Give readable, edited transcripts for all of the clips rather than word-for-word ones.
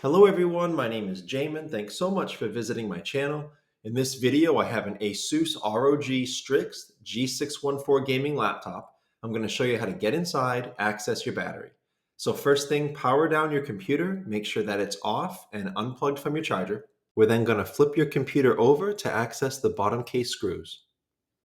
Hello everyone, my name is Jamin. Thanks so much for visiting my channel. In this video, I have an Asus ROG Strix G614 gaming laptop. I'm going to show you how to get inside, access your battery. So first thing, power down your computer, make sure that it's off and unplugged from your charger. We're then going to flip your computer over to access the bottom case screws.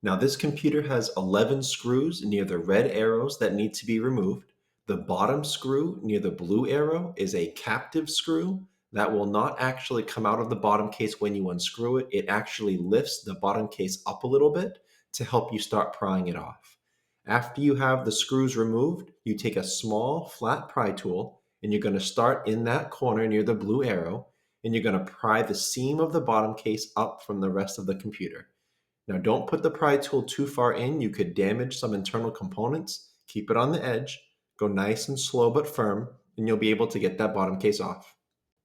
Now this computer has 11 screws near the red arrows that need to be removed. The bottom screw near the blue arrow is a captive screw that will not actually come out of the bottom case when you unscrew it. It actually lifts the bottom case up a little bit to help you start prying it off. After you have the screws removed, you take a small flat pry tool and you're going to start in that corner near the blue arrow and you're going to pry the seam of the bottom case up from the rest of the computer. Now, don't put the pry tool too far in. You could damage some internal components. Keep it on the edge. Go nice and slow but firm, and you'll be able to get that bottom case off.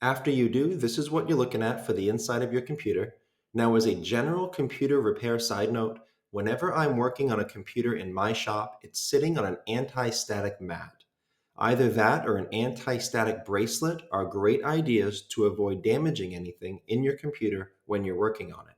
After you do, this is what you're looking at for the inside of your computer. Now, as a general computer repair side note, whenever I'm working on a computer in my shop, it's sitting on an anti-static mat. Either that or an anti-static bracelet are great ideas to avoid damaging anything in your computer when you're working on it.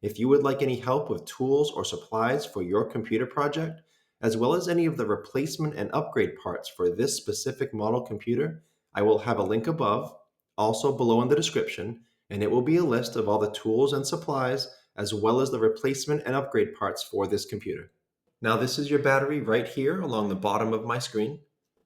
If you would like any help with tools or supplies for your computer project, as well as any of the replacement and upgrade parts for this specific model computer, I will have a link above, also below in the description, and it will be a list of all the tools and supplies, as well as the replacement and upgrade parts for this computer. Now this is your battery right here along the bottom of my screen.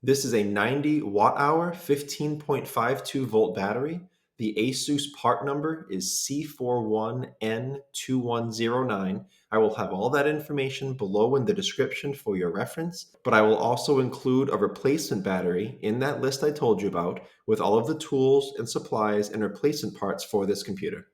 This is a 90 watt hour, 15.52 volt battery. The Asus part number is C41N2109. I will have all that information below in the description for your reference, but I will also include a replacement battery in that list I told you about with all of the tools and supplies and replacement parts for this computer.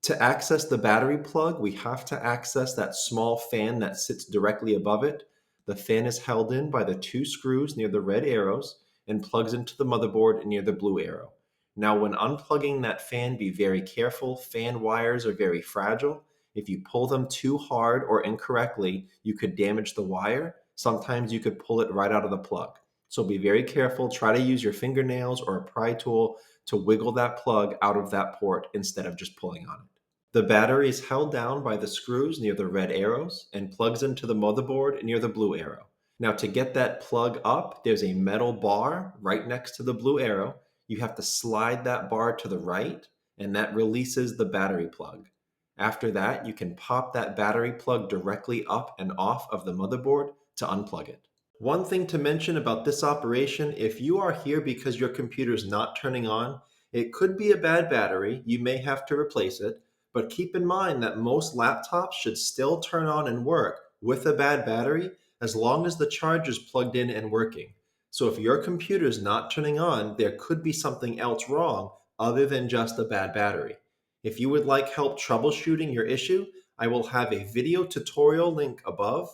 To access the battery plug, we have to access that small fan that sits directly above it. The fan is held in by the two screws near the red arrows and plugs into the motherboard near the blue arrow. Now, when unplugging that fan, be very careful. Fan wires are very fragile. If you pull them too hard or incorrectly, you could damage the wire. Sometimes you could pull it right out of the plug. So be very careful. Try to use your fingernails or a pry tool to wiggle that plug out of that port instead of just pulling on it. The battery is held down by the screws near the red arrows and plugs into the motherboard near the blue arrow. Now, to get that plug up, there's a metal bar right next to the blue arrow. You have to slide that bar to the right, and that releases the battery plug. After that, you can pop that battery plug directly up and off of the motherboard to unplug it. One thing to mention about this operation, if you are here because your computer is not turning on, it could be a bad battery. You may have to replace it. But keep in mind that most laptops should still turn on and work with a bad battery as long as the charger is plugged in and working. So if your computer is not turning on, there could be something else wrong other than just a bad battery. If you would like help troubleshooting your issue, I will have a video tutorial link above,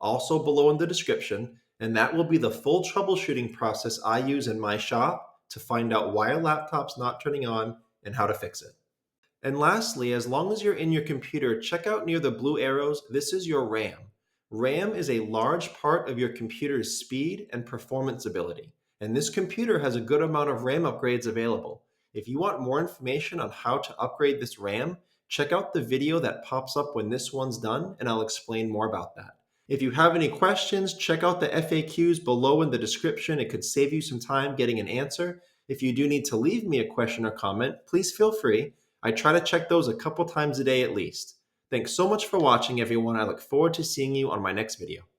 also below in the description, and that will be the full troubleshooting process I use in my shop to find out why a laptop's not turning on and how to fix it. And lastly, as long as you're in your computer, check out near the blue arrows, this is your RAM. RAM is a large part of your computer's speed and performance ability. And this computer has a good amount of RAM upgrades available. If you want more information on how to upgrade this RAM, check out the video that pops up when this one's done, and I'll explain more about that. If you have any questions, check out the FAQs below in the description. It could save you some time getting an answer. If you do need to leave me a question or comment, please feel free. I try to check those a couple times a day at least. Thanks so much for watching, everyone. I look forward to seeing you on my next video.